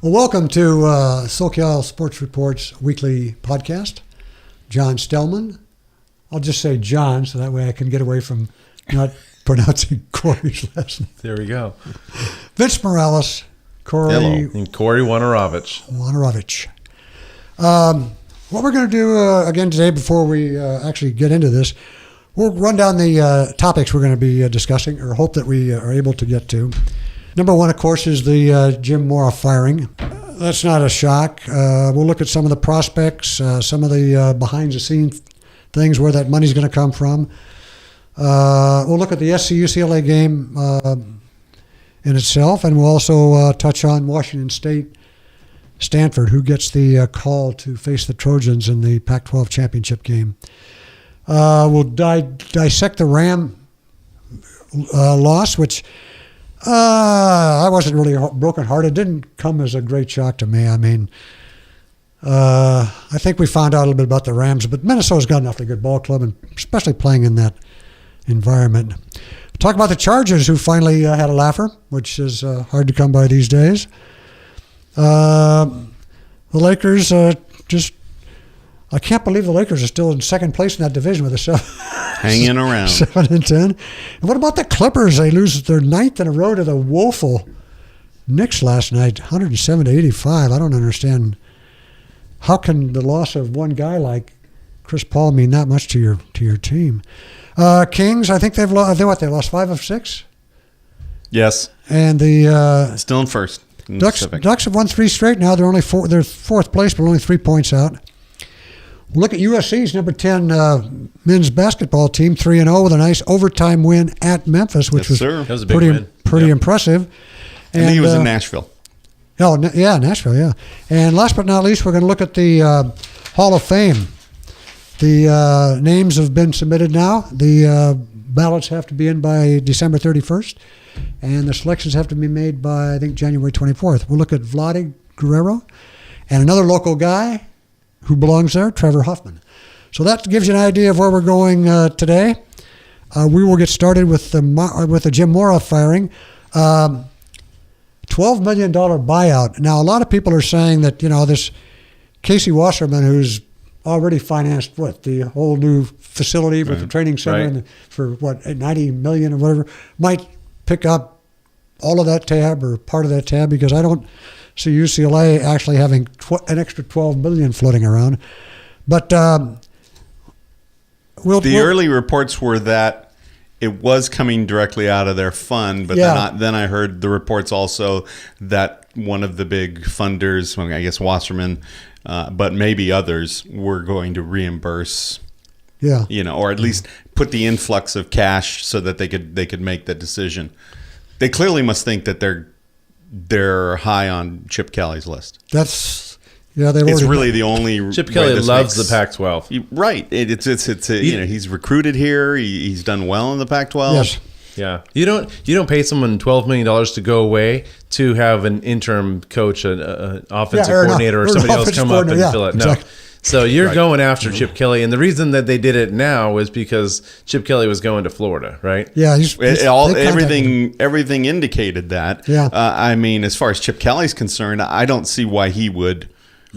Well, welcome to SoCal Sports Report's weekly podcast. John Stellman. I'll just say John, so that way I can get away from not pronouncing Corey's last name. There we go. Vince Morales, Corey. Hello. And Corey Wanarovich. What we're going to do again today, before we actually get into this, we'll run down the topics we're going to be discussing, or hope that we are able to get to. Number one, of course, is the Jim Mora firing. That's not a shock. We'll look at some of the prospects, some of the behind-the-scenes things, where that money's going to come from. We'll look at the SC-UCLA game in itself, and we'll also touch on Washington State, Stanford, who gets the call to face the Trojans in the Pac-12 championship game. We'll dissect the Ram loss, which I wasn't really brokenhearted. It didn't come as a great shock to me. I mean, I think we found out a little bit about the Rams, but Minnesota's got an awfully good ball club, and especially playing in that environment. Talk about the Chargers, who finally had a laugher, which is hard to come by these days. The Lakers I can't believe the Lakers are still in second place in that division with a hanging around 7-10. And what about the Clippers? They lose their ninth in a row to the woeful Knicks last night, 107-85. I don't understand. How can the loss of one guy like Chris Paul mean that much to your team? Kings, I think they lost 5 of 6. Yes. And the still in first. Ducks have won 3 straight now. They're they're fourth place, but only 3 points out. We'll look at USC's number 10 men's basketball team, 3-0 with a nice overtime win at Memphis, which was that was a big win. Pretty impressive. And he was in Nashville. Oh, yeah, Nashville, yeah. And last but not least, we're going to look at the Hall of Fame. The names have been submitted now. The ballots have to be in by December 31st, and the selections have to be made by, I think, January 24th. We'll look at Vlade Guerrero and another local guy who belongs there, Trevor Huffman. So that gives you an idea of where we're going today. We will get started with the Jim Mora firing. $12 million buyout. Now, a lot of people are saying that, this Casey Wasserman, who's already financed the whole new facility with the training center for $90 million or whatever, might pick up all of that tab or part of that tab, because I don't see UCLA actually having an extra $12 million floating around. But early reports were that it was coming directly out of their fund, but then I heard the reports also that one of the big funders, I guess Wasserman, but maybe others, were going to reimburse, or at least put the influx of cash so that they could make the decision. They clearly must think that they're high on Chip Kelly's list. It's really the only. Chip Kelly loves the Pac-12. Right. He's recruited here. He's done well in the Pac-12. Yes. Yeah. You don't pay someone $12 million to go away to have an interim coach, an offensive coordinator, or somebody else come up and fill it. No. Exactly. So you're going after Chip Kelly, and the reason that they did it now was because Chip Kelly was going to Florida, right? Yeah, everything indicated that. Yeah. As far as Chip Kelly's concerned, I don't see why he would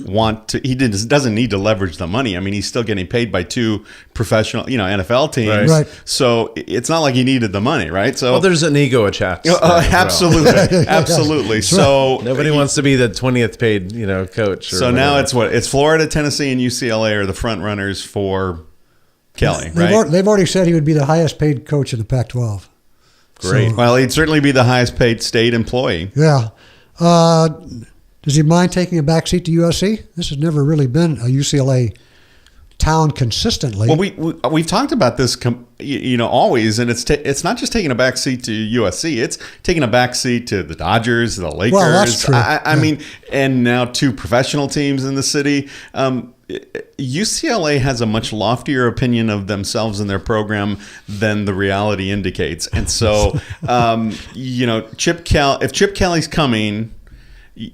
want to. He doesn't need to leverage the money. He's still getting paid by 2 professional, NFL teams. Right. So it's not like he needed the money, right? So there's an ego attached. Absolutely, absolutely. So nobody wants to be the 20th paid, coach. So now it's Florida, Tennessee, and UCLA are the front runners for Kelly, right? They've already said he would be the highest paid coach in the Pac-12. Great. Well, he'd certainly be the highest paid state employee. Yeah. Does he mind taking a backseat to USC? This has never really been a UCLA town consistently. Well, we've talked about this, always, and it's not just taking a backseat to USC. It's taking a backseat to the Dodgers, the Lakers. Well, that's true. I mean, and now 2 professional teams in the city. UCLA has a much loftier opinion of themselves and their program than the reality indicates, and so if Chip Kelly's coming,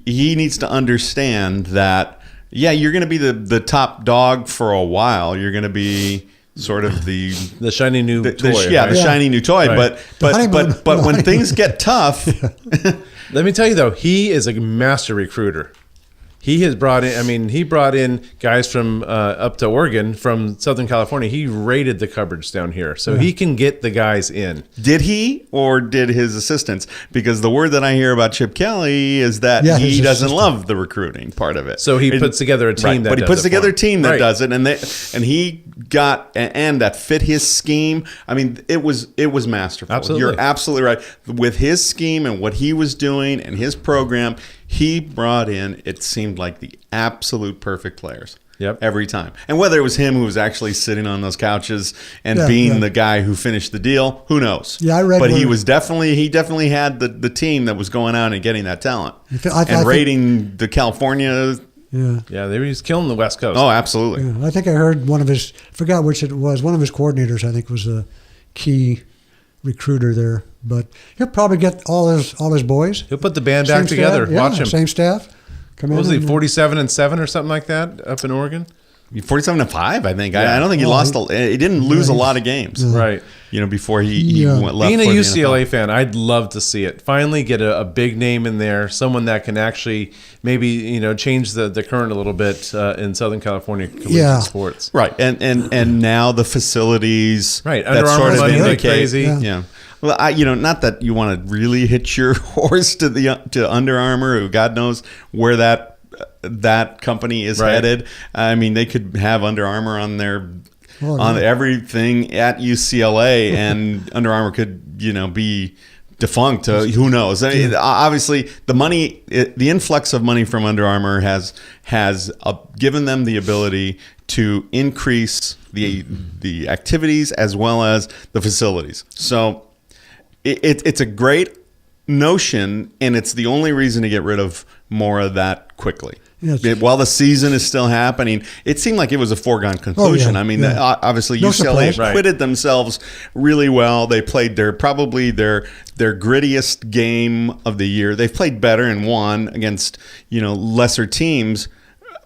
he needs to understand that, you're going to be the top dog for a while. You're going to be sort of the shiny new toy. The shiny new toy. Right. But when things get tough, let me tell you though, he is a master recruiter. He has brought in guys from up to Oregon from Southern California. He raided the cupboards down here, so he can get the guys in. Did he or did his assistants? Because the word that I hear about Chip Kelly is that he doesn't love the recruiting part of it. So he puts together a team but he puts together a team that does it, and he got and that fit his scheme. I mean, it was masterful. Absolutely. You're absolutely right. With his scheme and what he was doing and his program, he brought in, it seemed like, the absolute perfect players. Yep. Every time. And whether it was him who was actually sitting on those couches and being the guy who finished the deal, who knows? Yeah, I read. But he definitely had the team that was going out and getting that talent and raiding the California. Yeah, they were just killing the West Coast. Oh, absolutely. Yeah, I think I heard one of his, forgot which it was, one of his coordinators, I think, was a key recruiter there. But he'll probably get all his boys. He'll put the band back together. Watch him. Same staff. What was he, 47-7 or something like that up in Oregon? 47-5, I think. Yeah. I don't think he lost. He didn't lose a lot of games, right? Before he went left. Being a UCLA fan, I'd love to see it. Finally, get a big name in there, someone that can actually maybe change the current a little bit in Southern California collegiate sports. Right, and now the facilities, right? Under Armour money like crazy. Yeah. Well, not that you want to really hitch your horse to Under Armour, who God knows where that company is headed. I mean, they could have Under Armour on everything at UCLA, and Under Armour could be defunct. Who knows? I mean, obviously, the influx of money from Under Armour has given them the ability to increase the activities as well as the facilities. So it's a great notion, and it's the only reason to get rid of Mora that quickly. Yes. While the season is still happening, it seemed like it was a foregone conclusion. I mean, obviously UCLA acquitted themselves really well. They played their grittiest game of the year. They've played better and won against lesser teams,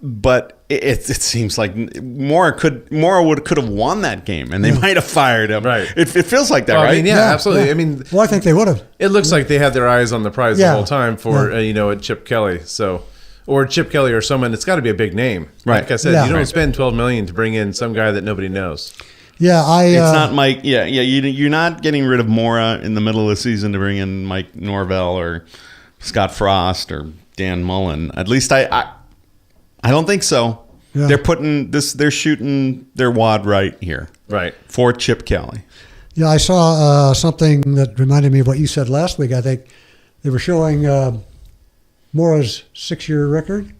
but it seems like Mora could have won that game, and they might have fired him. Right. It feels like that, right? I mean, absolutely. Yeah. I mean, I think they would have. It looks like they had their eyes on the prize the whole time for at Chip Kelly. So. Or Chip Kelly or someone, it's got to be a big name. Right. Like I said, you don't spend $12 million to bring in some guy that nobody knows. Yeah, it's not Mike. Yeah. You're not getting rid of Mora in the middle of the season to bring in Mike Norvell or Scott Frost or Dan Mullen. At least I don't think so. Yeah. They're shooting their wad right here. Right. For Chip Kelly. Yeah, I saw something that reminded me of what you said last week. I think they were showing Mora's 6-year record.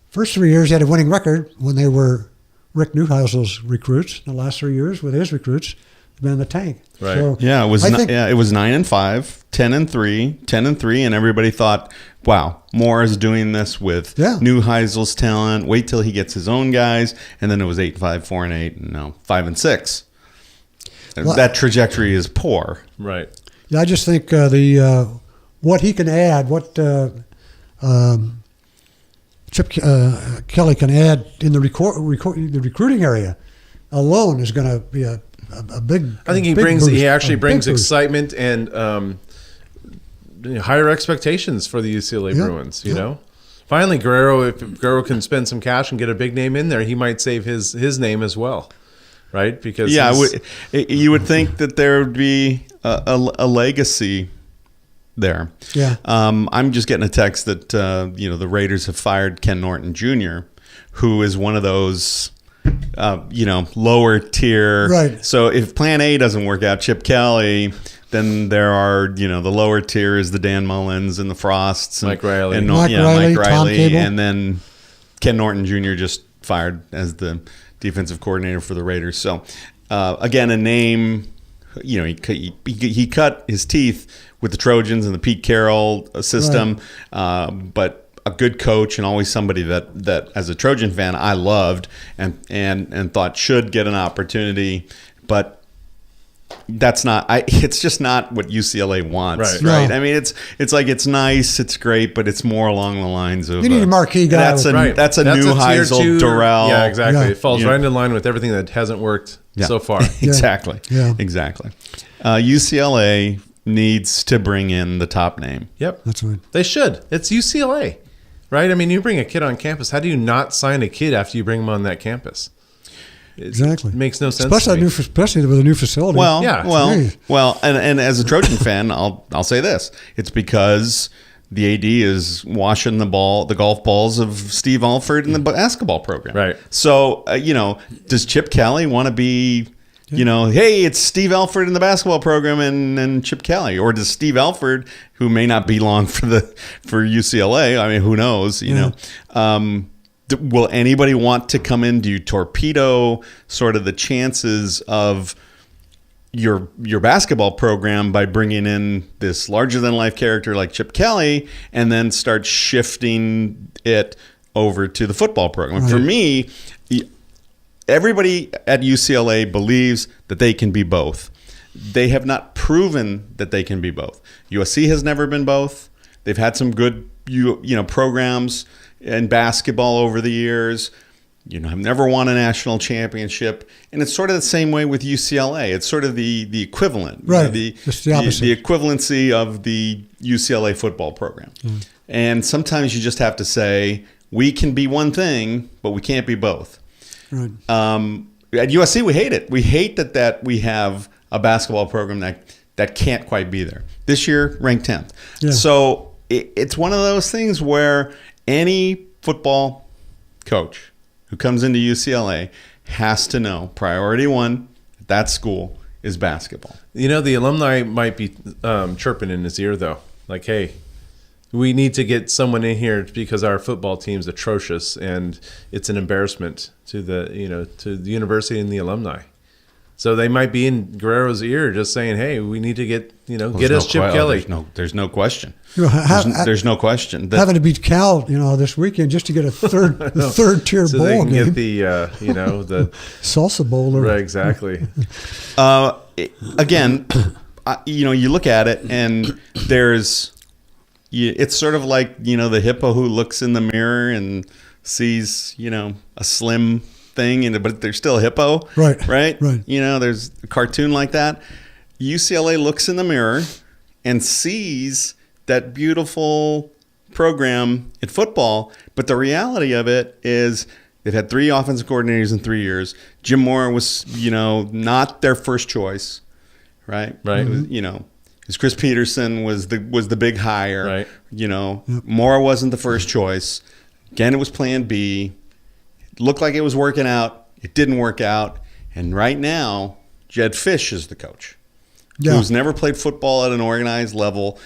First 3 years, he had a winning record when they were Rick Neuheisel's recruits. The last 3 years with his recruits, they've been in the tank. Right. So it was 9-5, 10-3, 10-3, and everybody thought, wow, Mora's doing this with Neuheisel's talent. Wait till he gets his own guys, and then it was 8-5, 4-8, and now 5-6. That trajectory is poor. Right. Yeah, I just think what he can add, Chip Kelly can add in the recruiting area alone is going to be a big. I think he actually brings excitement and higher expectations for the UCLA Bruins. You know, finally if Guerrero can spend some cash and get a big name in there, he might save his name as well, right? Because you would think that there would be a legacy there. Yeah. I'm just getting a text that the Raiders have fired Ken Norton Jr., who is one of those lower tier. Right. So if Plan A doesn't work out, Chip Kelly, then there are the lower tier is the Dan Mullins and the Frosts and Mike Riley, Mike Riley, and then Ken Norton Jr. just fired as the defensive coordinator for the Raiders. So again, a name. He cut his teeth with the Trojans and the Pete Carroll system, but a good coach and always somebody that as a Trojan fan I loved and thought should get an opportunity. But That's not. It's just not what UCLA wants, Right. right? No. I mean, it's like it's nice, it's great, but it's more along the lines of You need a marquee guy. That's a with- that's a That's new a tier Heisel, 2. Durrell. Yeah, exactly. Yeah. It falls Yeah. right in line with everything that hasn't worked so far. Exactly. Yeah. Exactly. UCLA needs to bring in the top name. Yep. That's right. They should. It's UCLA, right? I mean, you bring a kid on campus. How do you not sign a kid after you bring him on that campus? Exactly. It makes no sense. Especially to me. especially with a new facility. Well, Yeah. well, and as a Trojan fan, I'll say this: it's because the AD is washing the golf balls of Steve Alford in the basketball program. Right. So does Chip Kelly want to be? Hey, it's Steve Alford in the basketball program and Chip Kelly, or does Steve Alford, who may not be long for UCLA? I mean, who knows? Will anybody want to come in to torpedo sort of the chances of your basketball program by bringing in this larger than life character like Chip Kelly and then start shifting it over to the football program? Right. For me, everybody at UCLA believes that they can be both. They have not proven that they can be both. USC has never been both. They've had some good programs in basketball over the years. Have never won a national championship, and it's sort of the same way with UCLA. It's sort of the equivalent, Right. Just the opposite. the equivalency of the UCLA football program. And sometimes you just have to say we can be one thing, but we can't be both. Right. At USC, we hate it. We hate that we have a basketball program that can't quite be there. This year, ranked 10th. Yeah. So it's one of those things where any football coach who comes into UCLA has to know priority one at that school is basketball. The alumni might be chirping in his ear, though. Like, hey, we need to get someone in here because our football team's atrocious and it's an embarrassment to the university and the alumni. So they might be in Guerrero's ear just saying, hey, we need to get us Chip Kelly. There's no question. There's no question. Having to beat Cal, this weekend just to get a third tier So bowl they can game. get the Salsa bowl. right, exactly. Again, you look at it and it's sort of like, the hippo who looks in the mirror and sees, a slim thing, but they're still a hippo. Right. Right. Right. There's a cartoon like that. UCLA looks in the mirror and sees that beautiful program in football, but the reality of it is they've had 3 offensive coordinators in 3 years. Jim Mora was, not their first choice, right? Right. Because Chris Peterson was the big hire. Right. Mora wasn't the first choice. Again, it was Plan B. It looked like it was working out. It didn't work out. And right now, Jed Fish is the coach. Yeah. Who's never played football at an organized level.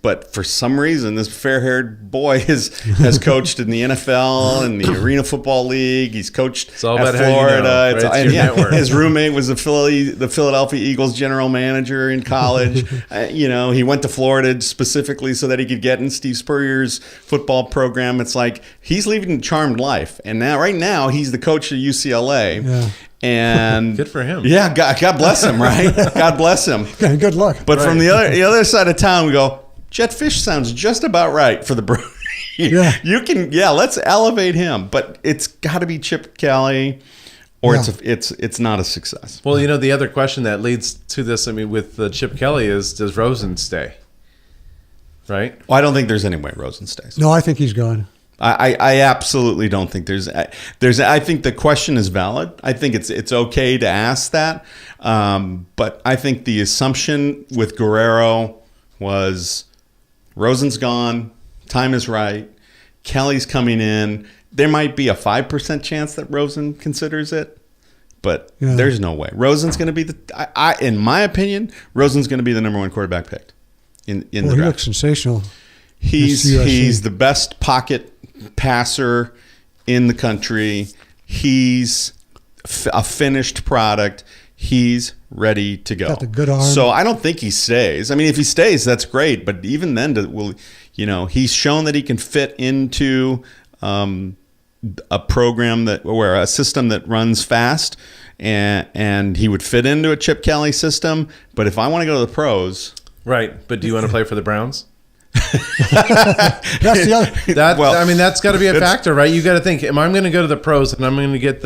But for some reason, this fair-haired boy has coached in the NFL and the Arena Football League. He's coached It's all at about how you know, Florida. right? It's your network. His roommate was the Philadelphia Eagles general manager in college. He went to Florida specifically so that he could get in Steve Spurrier's football program. It's like he's leading a charmed life, and right now he's the coach of UCLA. Yeah. And Good for him. Yeah, God bless him, right? God bless him. Okay, good luck. But from the other side of town, we go, Jet Fish sounds just about right for the Bruin. Yeah. Let's elevate him. But it's got to be Chip Kelly, or Yeah. it's not a success. Well, the other question that leads to this, with Chip Kelly is, does Rosen stay? Right? Well, I don't think there's any way Rosen stays. No, I think he's gone. I absolutely don't think there's. I think the question is valid. I think it's okay to ask that, but I think the assumption with Guerrero was Rosen's gone, time is right, Kelly's coming in. There might be a 5% chance that Rosen considers it, but there's no way. Rosen's going to be in my opinion, Rosen's going to be the number 1 quarterback picked in the draft. He looks sensational. He's the best pocket passer in the country. He's a finished product. He's ready to go. Got the good arm. So I don't think he stays. I mean, if he stays, that's great. But even then, he's shown that he can fit into a program or a system that runs fast, and he would fit into a Chip Kelly system. But if I want to go to the pros, right? But do you want to play for the Browns? That's the other. I mean, that's got to be a factor, right? You got to think: am I going to go to the pros and I'm going to get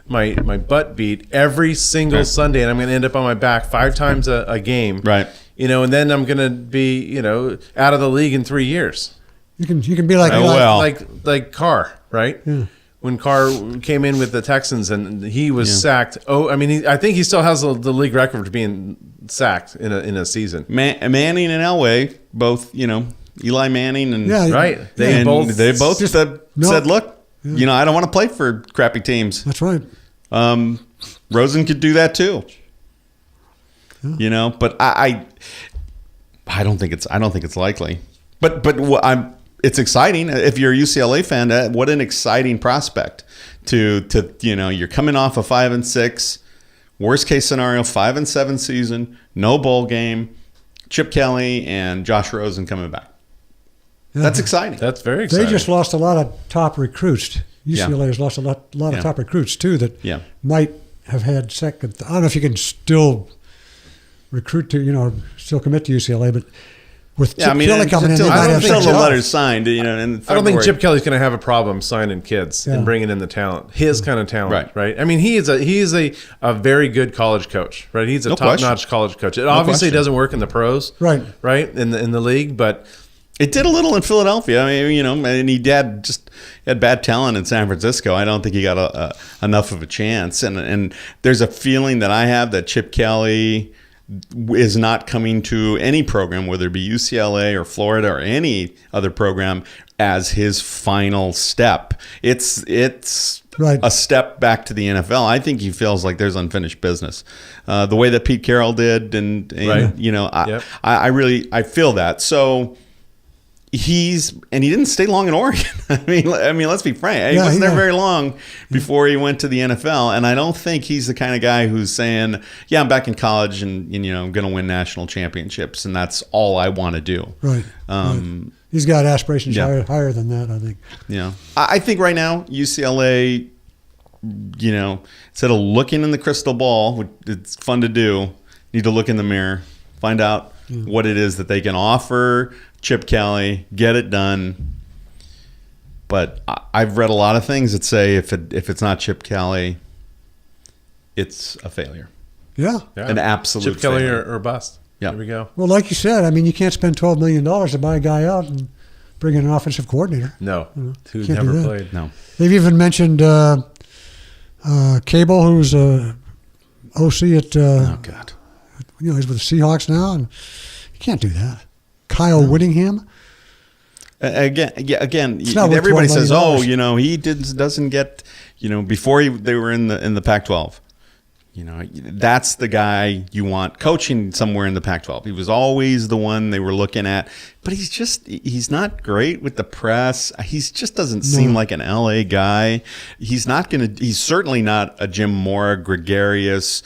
my butt beat every single Sunday, and I'm going to end up on my back 5 times a game, right? And then I'm going to be out of the league in 3 years. You can be like like Carr, right? Yeah. When Carr came in with the Texans and he was sacked. I think he still has the league record for being sacked in a season. Manning and Elway, both, Eli Manning and right. They both said, look, I don't want to play for crappy teams. That's right. Rosen could do that too. Yeah. But I don't think it's likely. But it's exciting. If you're a UCLA fan, what an exciting prospect to you're coming off a 5-6, worst case scenario, 5-7 season, no bowl game, Chip Kelly and Josh Rosen coming back. Yeah. That's exciting. That's very exciting. They just lost a lot of top recruits. UCLA has lost a lot of top recruits too that might have had second. I don't know if you can still recruit to, still commit to UCLA, but with Chip Kelly coming in, I don't think the letters signed. And I don't think Chip Kelly's going to have a problem signing kids and bringing in the talent, his kind of talent, right? I mean, he is a very good college coach, right? He's a top-notch college coach. It obviously doesn't work in the pros, right? In the league, but it did a little in Philadelphia. I mean, and he had bad talent in San Francisco. I don't think he got enough of a chance. And there's a feeling that I have that Chip Kelly is not coming to any program, whether it be UCLA or Florida or any other program, as his final step. It's a step back to the NFL. I think he feels like there's unfinished business. The way that Pete Carroll did, I feel that. So he didn't stay long in Oregon. I mean, let's be frank. He wasn't there very long before he went to the NFL, and I don't think he's the kind of guy who's saying, "Yeah, I'm back in college, and I'm going to win national championships, and that's all I want to do." Right. He's got aspirations higher than that, I think. Yeah, I think right now UCLA, instead of looking in the crystal ball, which it's fun to do, need to look in the mirror, find out what it is that they can offer Chip Kelly, get it done. But I've read a lot of things that say if it's not Chip Kelly, it's a failure. Yeah. An absolute Chip Kelly failure. or bust. Yeah. There we go. Well, like you said, I mean, you can't spend $12 million to buy a guy out and bring in an offensive coordinator. No. Who's never played. No. They've even mentioned Cable, who's OC at he's with the Seahawks now, and you can't do that. Kyle Whittingham. Again, everybody says, he doesn't get, before they were in the Pac-12. That's the guy you want coaching somewhere in the Pac-12. He was always the one they were looking at, but he's not great with the press. He just doesn't seem like an LA guy. He's certainly not a Jim Mora, gregarious,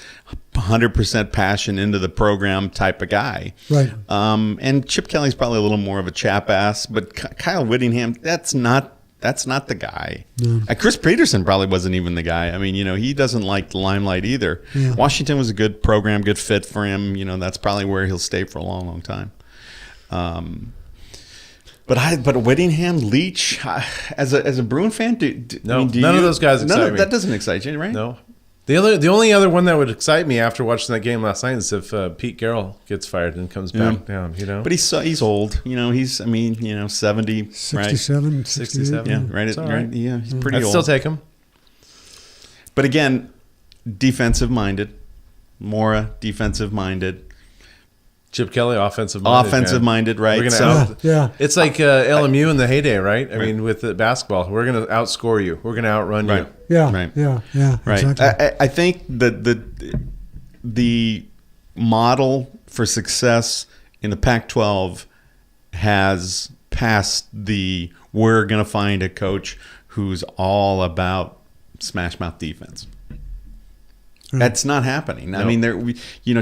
100% passion into the program type of guy. Right. And Chip Kelly's probably a little more of a chap ass, but Kyle Whittingham, that's not the guy. No. Chris Peterson probably wasn't even the guy. I mean, he doesn't like the limelight either. Yeah. Washington was a good program, good fit for him. That's probably where he'll stay for a long, long time. But Whittingham, Leach, as a Bruin fan, none of those guys excite me. That doesn't excite you, right? No. The only other one that would excite me after watching that game last night is if Pete Carroll gets fired and comes back down. But he's old. He's 70, 67, 67. Yeah, right. Yeah, he's pretty old. I'd still take him. But again, defensive minded. Mora, defensive minded. Chip Kelly, offensive minded, right? It's like LMU in the heyday, right? I mean, with the basketball, we're going to outscore you. We're going to outrun you. Yeah, right. Yeah, right. Exactly. I think that the model for success in the Pac-12 has passed we're going to find a coach who's all about smash mouth defense. That's not happening. Nope. I mean,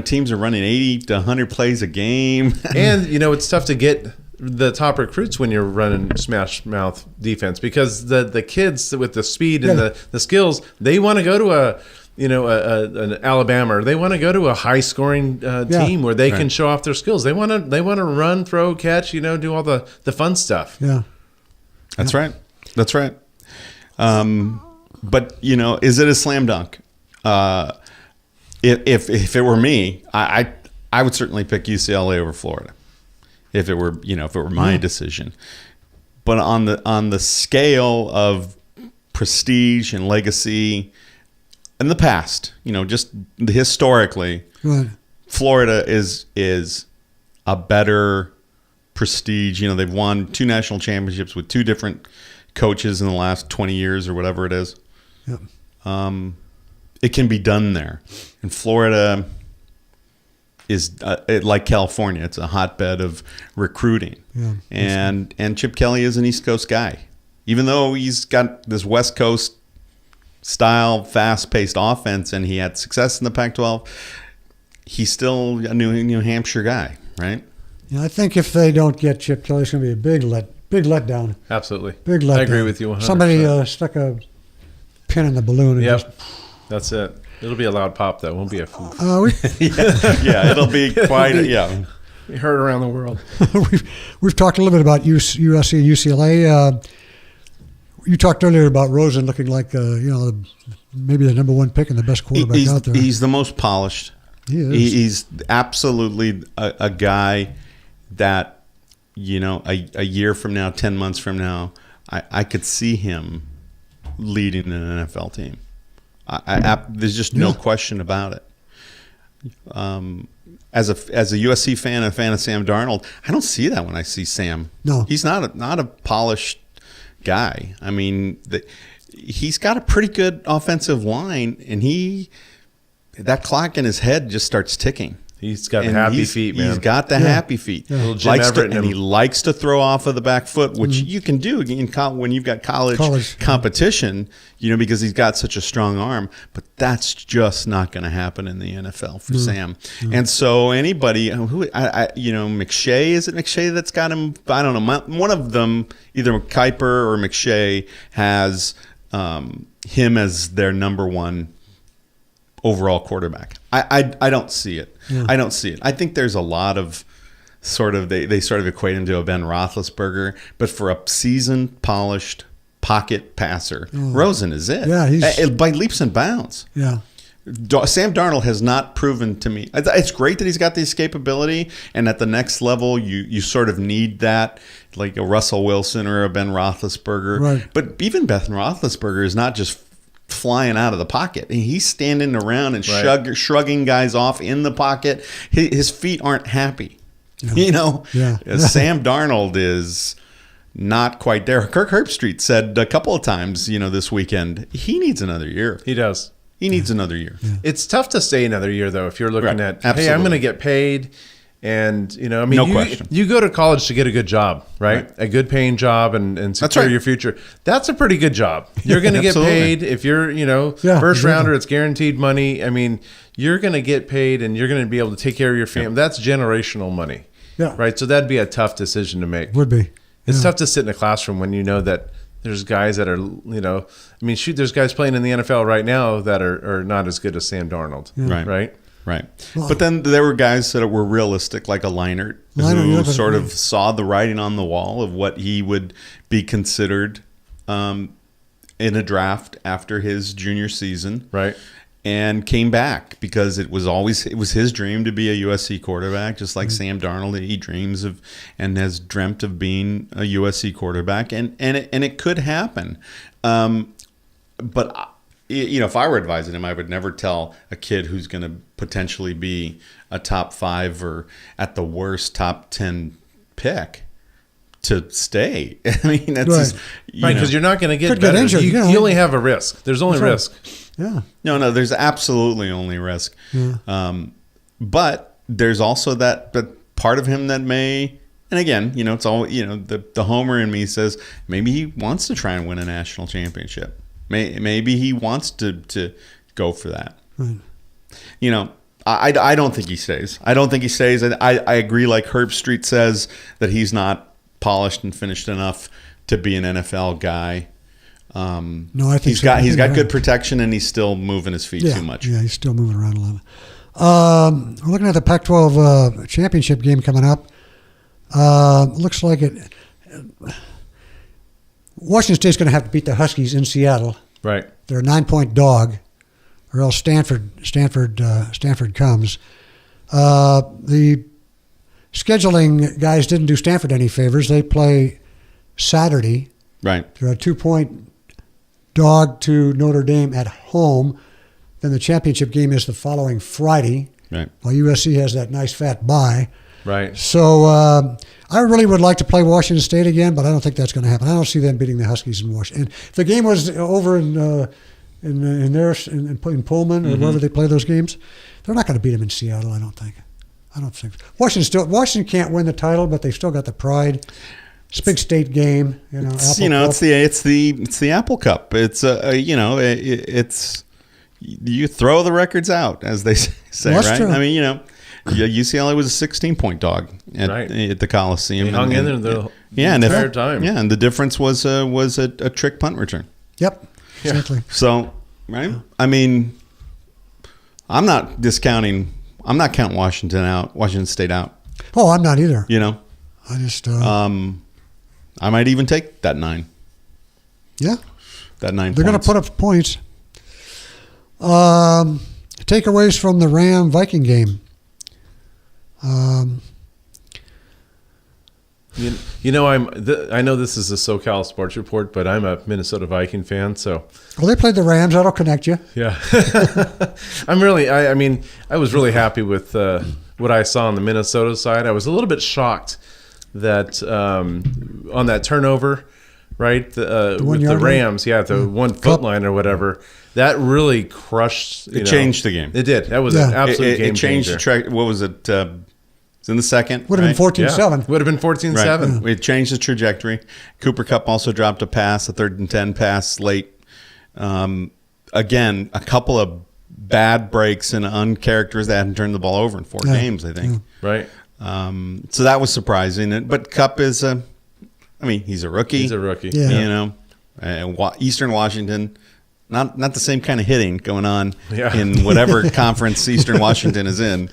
teams are running 80 to 100 plays a game, and it's tough to get the top recruits when you're running smash mouth defense, because the kids with the speed and the skills, they want to go to an Alabama, or they want to go to a high scoring team where they can show off their skills. They want to run, throw, catch, do all the fun stuff. Yeah. That's right. That's right. But is it a slam dunk? If it were me, I would certainly pick UCLA over Florida. If it were my decision. But on the scale of prestige and legacy in the past, just historically, Right. Florida is a better prestige. They've won 2 national championships with 2 different coaches in the last 20 years or whatever it is. Yep. It can be done there. And Florida is like California. It's a hotbed of recruiting. Yeah, and Chip Kelly is an East Coast guy. Even though he's got this West Coast style, fast-paced offense, and he had success in the Pac-12, he's still a New Hampshire guy, right? Yeah, I think if they don't get Chip Kelly, it's going to be a big letdown. Absolutely. Big letdown. I agree with you 100%. Somebody stuck a pin in the balloon. And That's it. It'll be a loud pop, though. It won't be a foof. Yeah, it'll be quite, We heard around the world. we've talked a little bit about USC and UCLA. You talked earlier about Rosen looking like, maybe the number 1 pick and the best quarterback out there. He's the most polished. He is. He's absolutely a guy that, a year from now, 10 months from now, I could see him leading an NFL team. There's just no question about it. As a USC fan and a fan of Sam Darnold, I don't see that when I see Sam. No, he's not a polished guy. I mean, he's got a pretty good offensive line, and that clock in his head just starts ticking. He's got happy feet, man. He's got the happy feet. Yeah. He likes to throw off of the back foot, which you can do when you've got college competition, because he's got such a strong arm. But that's just not going to happen in the NFL for Sam. And so anybody McShay, is it McShay that's got him? I don't know. One of them, either Kuiper or McShay, has him as their number 1 overall quarterback. I don't see it. Yeah. I don't see it. I think there's a lot of they sort of equate him to a Ben Roethlisberger, but for a seasoned, polished pocket passer, Rosen is it. Yeah, he's by leaps and bounds. Yeah. Sam Darnold has not proven to me. It's great that he's got the escapability, and at the next level, you sort of need that, like a Russell Wilson or a Ben Roethlisberger. Right. But even Ben Roethlisberger is not just flying out of the pocket. He's standing around and shrugging guys off in the pocket. His feet aren't happy. Yeah. Sam Darnold is not quite there. Kirk Herbstreit said a couple of times, this weekend, he needs another year. He does. He needs another year. Yeah. It's tough to stay another year, though, if you're looking at, Absolutely. hey, I'm going to get paid. And, no question. You go to college to get a good job, right? A good paying job and secure your future. That's a pretty good job. You're going to get paid. If you're, first rounder, it's guaranteed money. I mean, you're going to get paid and you're going to be able to take care of your family. That's generational money. Yeah. Right? So that'd be a tough decision to make. Would be. It's tough to sit in a classroom when you know that there's guys that are, there's guys playing in the NFL right now that are not as good as Sam Darnold. Yeah. Right? Right. But then there were guys that were realistic, like a Leinart, who sort of saw the writing on the wall of what he would be considered in a draft after his junior season. Right. And came back because it was his dream to be a USC quarterback, just like Sam Darnold. He dreams of and has dreamt of being a USC quarterback, and it could happen. But if I were advising him, I would never tell a kid who's going to potentially be a top 5 or at the worst top 10 pick to stay. I mean, that's right, because you're not going to get better. Injured, you only have a risk. There's only risk. Yeah. No, there's absolutely only risk. Yeah. But there's also that part of him that may, and again, it's all, the homer in me says maybe he wants to try and win a national championship. Maybe he wants to go for that. Right. I don't think he stays. I don't think he stays. I agree. Like Herb Street says that he's not polished and finished enough to be an NFL guy. No, I think he's got good protection, and he's still moving his feet too much. Yeah, he's still moving around a lot. We're looking at the Pac-12 championship game coming up. Looks like it. Washington State's going to have to beat the Huskies in Seattle. Right. They're a 9-point dog, or else Stanford comes. The scheduling guys didn't do Stanford any favors. They play Saturday. Right. They're a 2-point dog to Notre Dame at home. Then the championship game is the following Friday. Right. While USC has that nice fat bye. Right. So I really would like to play Washington State again, but I don't think that's going to happen. I don't see them beating the Huskies in Washington. If the game was over in Pullman or wherever they play those games, they're not going to beat them in Seattle. I don't think. Washington can't win the title, but they've still got the pride. It's a big state game, It's the Apple Cup. It's it's you throw the records out, as they say, well, right? True. I mean, UCLA was a 16-point dog at the Coliseum. He hung in there the entire time. Yeah, and the difference was a trick punt return. Yep, exactly. So, right? I mean, I'm not discounting. I'm not counting Washington State out. Oh, I'm not either. I just I might even take that 9. Yeah, that 9. They're going to put up points. Takeaways from the Ram-Viking game. I know this is a SoCal Sports Report, but I'm a Minnesota Viking fan, so. Well, they played the Rams. That'll connect you. Yeah. I was really happy with what I saw on the Minnesota side. I was a little bit shocked that on that turnover, right, with the Rams, the 1 foot line or whatever, that really crushed. It changed the game. It did. That was an absolute game changed changer. the track. What was it? It's in the second. Would have been 14-7. Would have been 14-7. Right. It changed the trajectory. Cooper Kupp also dropped a pass, a 3rd and 10 pass late. Again, a couple of bad breaks and uncharacteristic that hadn't turned the ball over in 4 games, I think. Right. So that was surprising. But Kupp is he's a rookie. He's a rookie. Yeah. Eastern Washington, not the same kind of hitting going on in whatever conference Eastern Washington is in.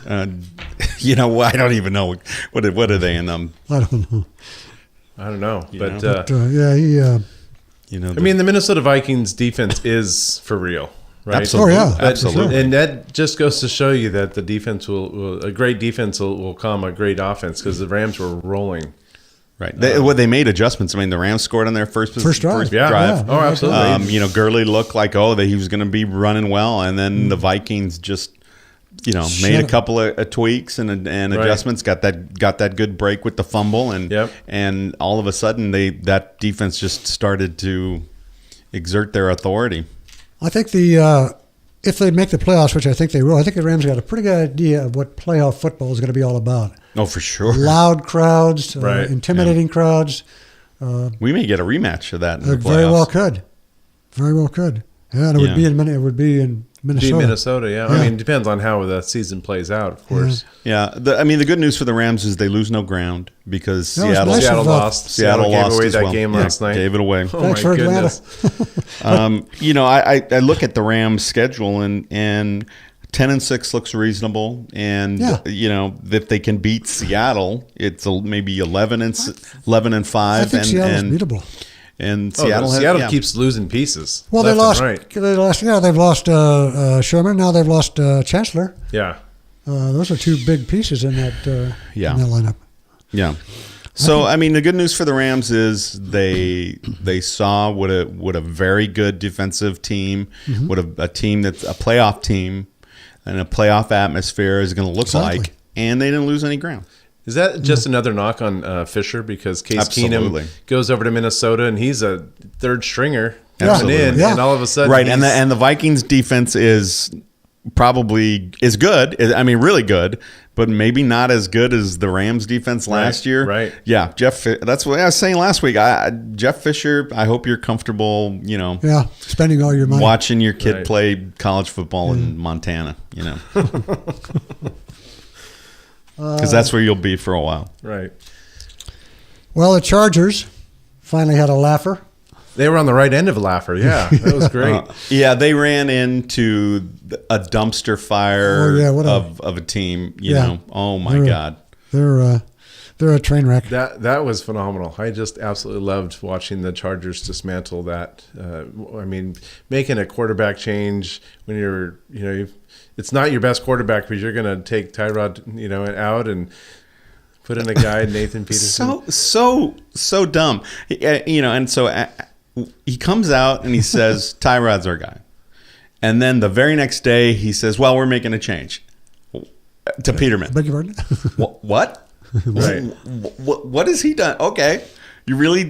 I don't even know what are they in them. I don't know. But the the Minnesota Vikings defense is for real. Right? Absolutely. Oh, yeah. Absolutely. And that just goes to show you that the defense a great defense will come a great offense, because the Rams were rolling. Right. They made adjustments. I mean, the Rams scored on their first drive. Yeah. Oh, absolutely. Gurley looked like, he was going to be running well. And then the Vikings just, made a couple of tweaks and adjustments, got that good break with the fumble. And all of a sudden, that defense just started to exert their authority. I think if they make the playoffs, which I think they will, I think the Rams got a pretty good idea of what playoff football is going to be all about. Oh, for sure. Loud crowds, intimidating crowds. We may get a rematch of that in the playoffs. Very well could. Yeah, and it would be in Minnesota. Minnesota, yeah. I mean, it depends on how the season plays out, of course. Yeah. The good news for the Rams is they lose no ground, because Seattle lost. Seattle gave lost away as that well. game last night. Gave it away. Oh, Thanks my for goodness. I look at the Rams' schedule and 10-6 looks reasonable, and if they can beat Seattle, it's maybe 11-5. I think Seattle's beatable. And Seattle keeps losing pieces. Well, they've lost Sherman. Now they've lost Chancellor. Yeah. Those are 2 big pieces in that lineup. Yeah. So the good news for the Rams is they saw what a very good defensive team, what a team that's a playoff team and a playoff atmosphere is going to look like, and they didn't lose any ground. Is that just another knock on Fisher, because Case Keenum goes over to Minnesota and he's a 3rd stringer coming in, and all of a sudden and the Vikings defense is probably good. I mean, really good, but maybe not as good as the Rams defense last year. Right. Yeah, that's what I was saying last week. Jeff Fisher, I hope you're comfortable, Yeah, spending all your money. watching your kid Right. play college football in Montana, Because that's where you'll be for a while. Right. Well, the Chargers finally had a laugher. They were on the right end of a laugher. Yeah, that was great. Yeah, they ran into a dumpster fire Oh, yeah, what of a team, Yeah. know. Oh, my They're- God. They're a train wreck. That was phenomenal. I just absolutely loved watching the Chargers dismantle that. Making a quarterback change when it's not your best quarterback because you're going to take Tyrod, out and put in a guy, Nathan Peterson. So dumb. And so he comes out and he says, Tyrod's our guy. And then the very next day he says, well, we're making a change to Peterman. Beg your pardon? What? Right. What has he done? Okay. You really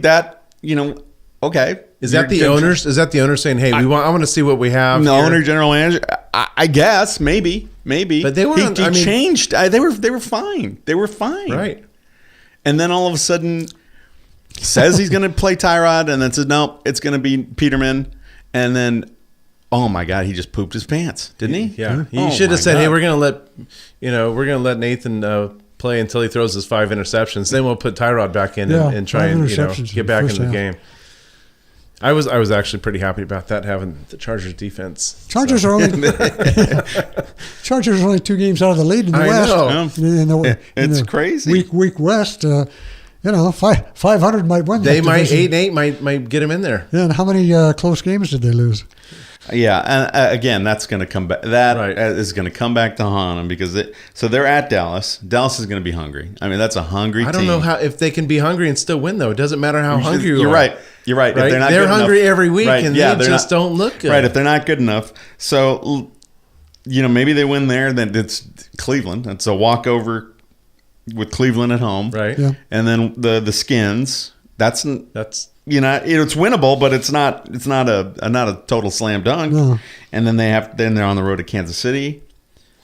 okay. Is that the owners? Is that the owner saying, "Hey, I want to see what we have"? The here? owner, general manager, I guess, maybe. But they were. He changed. They were fine. They were fine. Right. And then all of a sudden, he says he's going to play Tyrod, and then says no, it's going to be Peterman. And then, oh my God, he just pooped his pants, didn't he? Yeah. He Oh should my have said, God. "Hey, we're going to let Nathan play until he throws his 5 interceptions. Then we'll put Tyrod back in and try 5 and interceptions get in back the into the first game." I was actually pretty happy about that, having the Chargers defense. Chargers are only 2 games out of the lead in the I West. know. It's the crazy. Weak West. 500 might win. They that might division. 8-8 might get him in there. Yeah, and how many close games did they lose? Yeah, and again, that's going to come back. That Right. is going to come back to haunt them because so they're at Dallas. Dallas is going to be hungry. I mean, that's a hungry team. I don't know if they can be hungry and still win though. It doesn't matter how hungry you are. You're right. You're right. Right? If They're good hungry enough, every week, right, and yeah, they they're just don't look good. Right. If they're not good enough, so maybe they win there. Then it's Cleveland. It's a walkover with Cleveland at home. Right. Yeah. And then the Skins. That's That's it's winnable, but it's not a total slam dunk. No. And then they're on the road to Kansas City.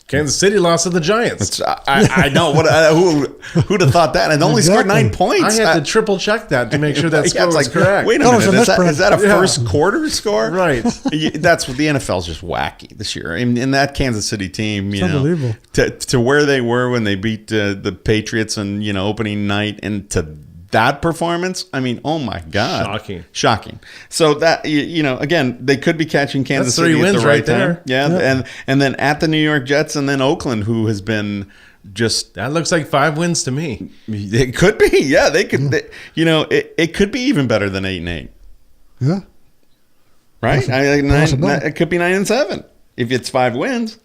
Kansas City lost to the Giants. I know who'd have thought that? And only scored 9 points. I had to triple check that to make sure that score it's was correct. Wait a That was minute, a is that a Yeah. first quarter score? Right. That's what the NFL's just wacky this year. In that Kansas City team, It's unbelievable. to where they were when they beat the Patriots and opening night, and to that performance, I mean, oh my God, shocking. So that again, they could be catching Kansas That's 3 City at wins the right right there. time. Yeah, and then at the New York Jets, and then Oakland, who has been just. That looks like 5 wins to me. It could be, yeah. They could, it could be even better than 8-8, Yeah. right? Possible. It could be 9-7 if it's 5 wins.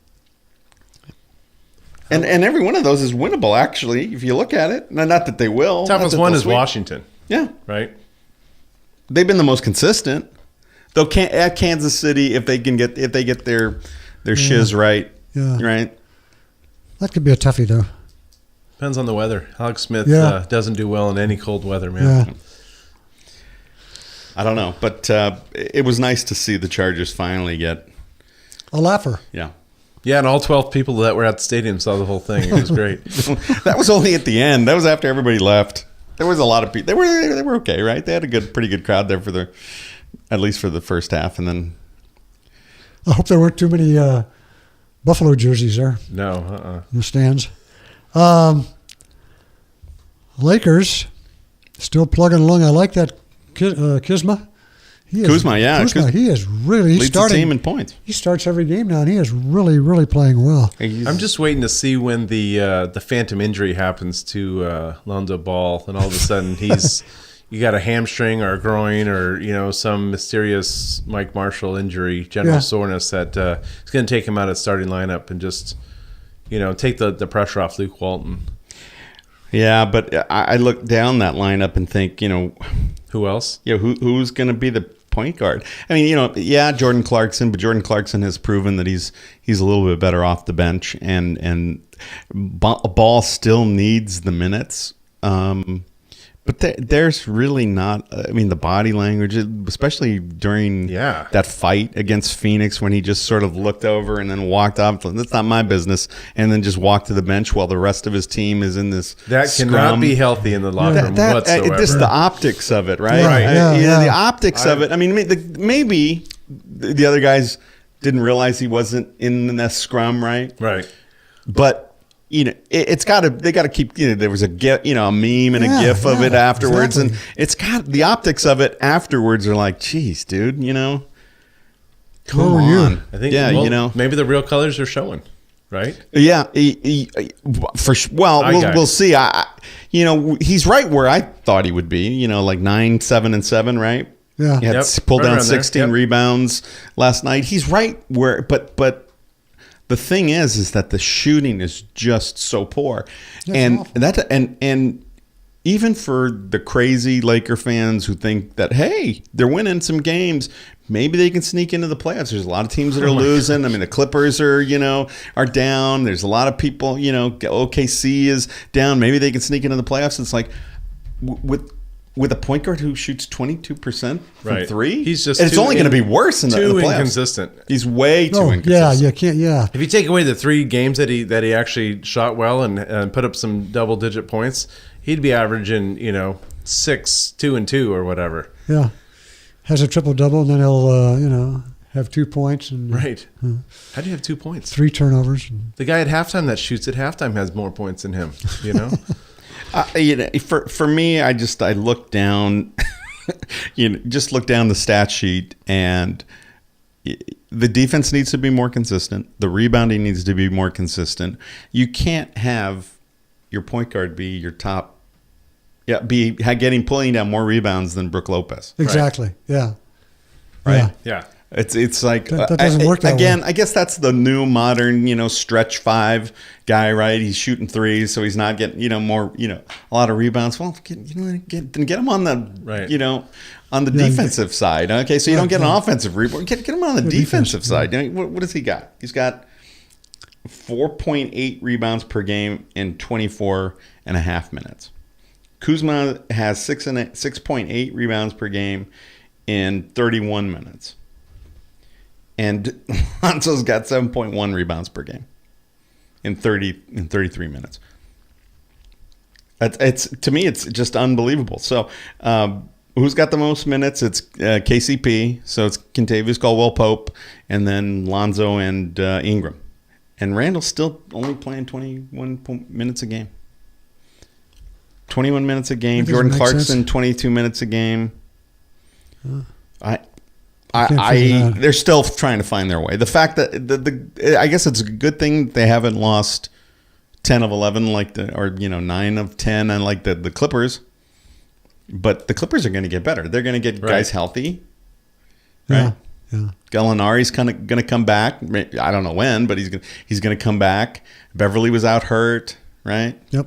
And every one of those is winnable, actually, if you look at it. Not that they will. Toughest Not that one they'll is sweep. Washington, Yeah, right? they've been the most consistent. Though at Kansas City, if they get their shiz right, Yeah. right. That could be a toughie, though. Depends on the weather. Alex Smith Yeah. doesn't do well in any cold weather, man. Yeah. I don't know, but it was nice to see the Chargers finally get. A laugher. Yeah. Yeah, and all 12 people that were at the stadium saw the whole thing. It was great. That was only at the end. That was after everybody left. There was a lot of people. They were okay, right? They had a pretty good crowd there at least for the first half, and then. I hope there weren't too many Buffalo jerseys there No, in the stands. Lakers still plugging along. I like that Kuzma. Kuzma, yeah. Kuzma, he is really Leads starting. the team in points. He starts every game now, and he is really, really playing well. I'm just waiting to see when the phantom injury happens to Lonzo Ball, and all of a sudden you got a hamstring or a groin or some mysterious Mike Marshall injury, general soreness that is going to take him out of the starting lineup and just take the pressure off Luke Walton. Yeah, but I look down that lineup and think, Who else? Yeah, who's going to be the point guard? I mean, Jordan Clarkson, but Jordan Clarkson has proven that he's a little bit better off the bench, and Ball still needs the minutes. But there's really not. I mean, the body language, especially during that fight against Phoenix, when he just sort of looked over and then walked off. That's not my business, and then just walked to the bench while the rest of his team is in this. That cannot be healthy in the locker room whatsoever. Just the optics of it, right? The optics of it. I mean, maybe the other guys didn't realize he wasn't in the scrum, right? Right. But. They got to keep. There was a meme and a GIF of it afterwards, and it's got the optics of it afterwards are like, geez, dude, come on. I think, maybe the real colors are showing, right? Yeah, we'll see. He's right where I thought he would be. Like 9, 7, and 7, right? Yeah, he had pulled down 16 rebounds last night. He's right where, but. The thing is that the shooting is just so poor, and even for the crazy Laker fans who think that, hey, they're winning some games, maybe they can sneak into the playoffs. There's a lot of teams that are losing. I mean, the Clippers are down. There's a lot of people. OKC is down. Maybe they can sneak into the playoffs. It's like with a point guard who shoots 22% from three, it's only going to be worse in the playoffs. Inconsistent. He's way too inconsistent. Yeah, you can't. Yeah. If you take away the 3 games that he actually shot well and put up some double-digit points, he'd be averaging 6, 2, and 2 or whatever. Yeah, has a triple-double, and then he'll have 2 points and right. How do you have 2 points? 3 turnovers. The guy at halftime that shoots at halftime has more points than him. For me, I look down, just look down the stat sheet, and the defense needs to be more consistent. The rebounding needs to be more consistent. You can't have your point guard be your top, pulling down more rebounds than Brook Lopez. Exactly. Right? Yeah. Right. Yeah. It's like that doesn't work that again. way. I guess that's the new modern, stretch 5 guy, right? He's shooting threes, so he's not getting, more, a lot of rebounds. Well, get him on the, on the defensive side. Okay, so you don't get an offensive rebound. Get him on the defensive side. What does he got? He's got 4.8 rebounds per game in 24 and a half minutes. Kuzma has 6.8 rebounds per game in 31 minutes. And Lonzo's got 7.1 rebounds per game in 33 minutes. To me, it's just unbelievable. So, who's got the most minutes? It's KCP. So it's Kentavious Caldwell-Pope, and then Lonzo and Ingram. And Randall's still only playing 21 minutes a game. 21 minutes a game. Jordan Clarkson, 22 minutes a game. They're still trying to find their way. The fact that I guess it's a good thing they haven't lost 10 of 11 or 9 of 10 unlike the Clippers. But the Clippers are going to get better. They're going to get guys healthy, right? Yeah. Gallinari's kind of going to come back. I don't know when, but he's going to come back. Beverly was out hurt, right? Yep.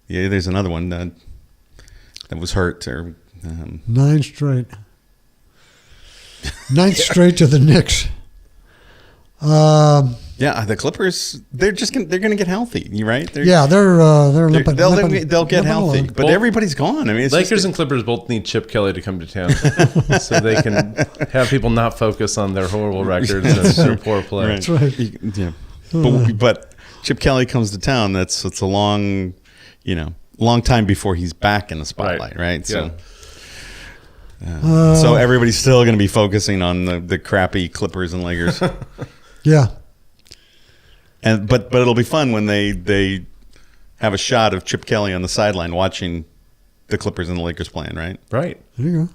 Yeah, there's another one that was hurt. 9 straight. 9th straight to the Knicks. The Clippers, they're going to get healthy, right? They'll get healthy, but everybody's gone. I mean, Lakers and Clippers both need Chip Kelly to come to town so they can have people not focus on their horrible records and their poor play. Right. That's right. Yeah, but Chip Kelly comes to town. It's a long time before he's back in the spotlight, right? So. So everybody's still going to be focusing on the crappy Clippers and Lakers. Yeah. But it'll be fun when they have a shot of Chip Kelly on the sideline watching the Clippers and the Lakers playing, right? Right. There you go.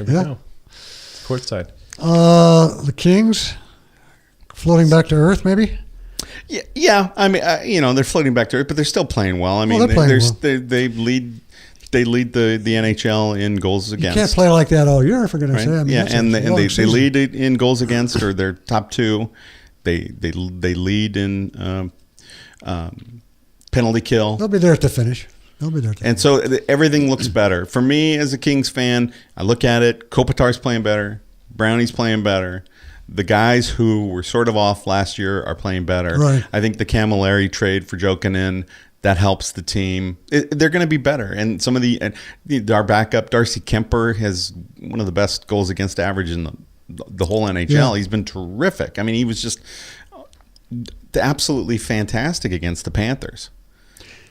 There we go. It's courtside. The Kings floating back to earth, maybe? Yeah. I mean, they're floating back to earth, but they're still playing well. I mean, they lead. They lead the NHL in goals against. You can't play like that all year, for goodness sake. I mean, and they lead in goals against, or their top 2. They lead in penalty kill. They'll be there at the finish. And so everything looks better. For me, as a Kings fan, I look at it. Kopitar's playing better. Brownie's playing better. The guys who were sort of off last year are playing better. Right. I think the Camilleri trade for Jokinen That helps the team. They're going to be better. And some of our backup, Darcy Kemper, has one of the best goals against average in the whole NHL. Yeah. He's been terrific. I mean, he was just absolutely fantastic against the Panthers.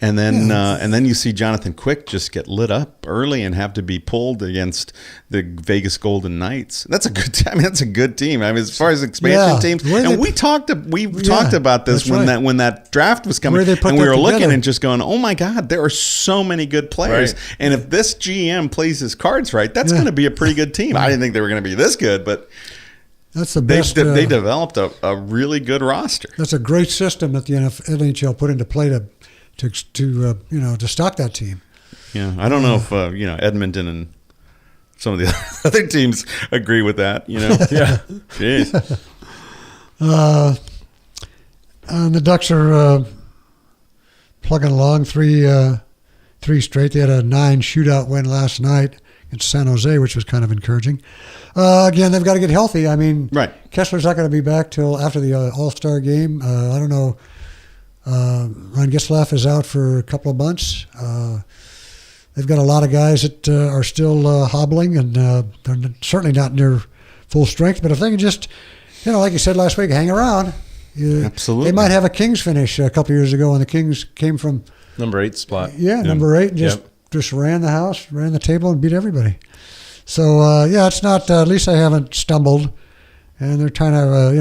And then you see Jonathan Quick just get lit up early and have to be pulled against the Vegas Golden Knights. That's a good. That's a good team. I mean, as far as expansion teams, and we talked about this when that draft was coming, and we were looking and just going, "Oh my God, there are so many good players." Right. And if this GM plays his cards right, that's going to be a pretty good team. I didn't think they were going to be this good, but that's the best. They developed a really good roster. That's a great system that the NHL put into play to stock that team. Yeah, I don't know if Edmonton and some of the other teams agree with that. Yeah, jeez. And the Ducks are plugging along three straight. They had a 9 shootout win last night against San Jose, which was kind of encouraging. Again, they've got to get healthy. I mean, right. Kessler's not going to be back till after the All-Star game. I don't know. Ryan Getzlaf is out for a couple of months. They've got a lot of guys that are still hobbling, and they're certainly not near full strength. But if they can just, like you said last week, hang around. Absolutely. They might have a Kings finish a couple years ago, and the Kings came from number 8 spot. Yeah, number 8, and just ran the house, ran the table, and beat everybody. So it's not. At least they haven't stumbled, and they're kind of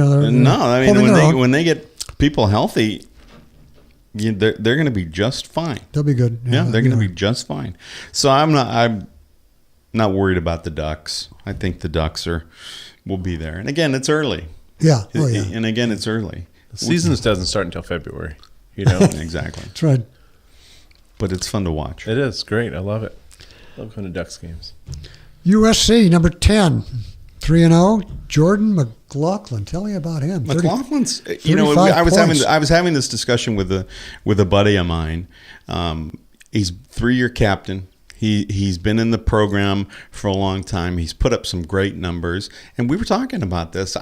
when they get people healthy, they're going to be just fine. They'll be good. Yeah, they're going to be just fine. So I'm not worried about the Ducks. I think the Ducks will be there. And again, it's early. Yeah. And again, it's early. The season doesn't start until February. Exactly. That's right. But it's fun to watch. It is great. I love it. Love going to Ducks games. USC number 10, 3-0. Jordan McLaughlin. Tell me about him. McLaughlin's. I was having this discussion with a buddy of mine. He's 3-year captain. He's been in the program for a long time. He's put up some great numbers, and we were talking about this.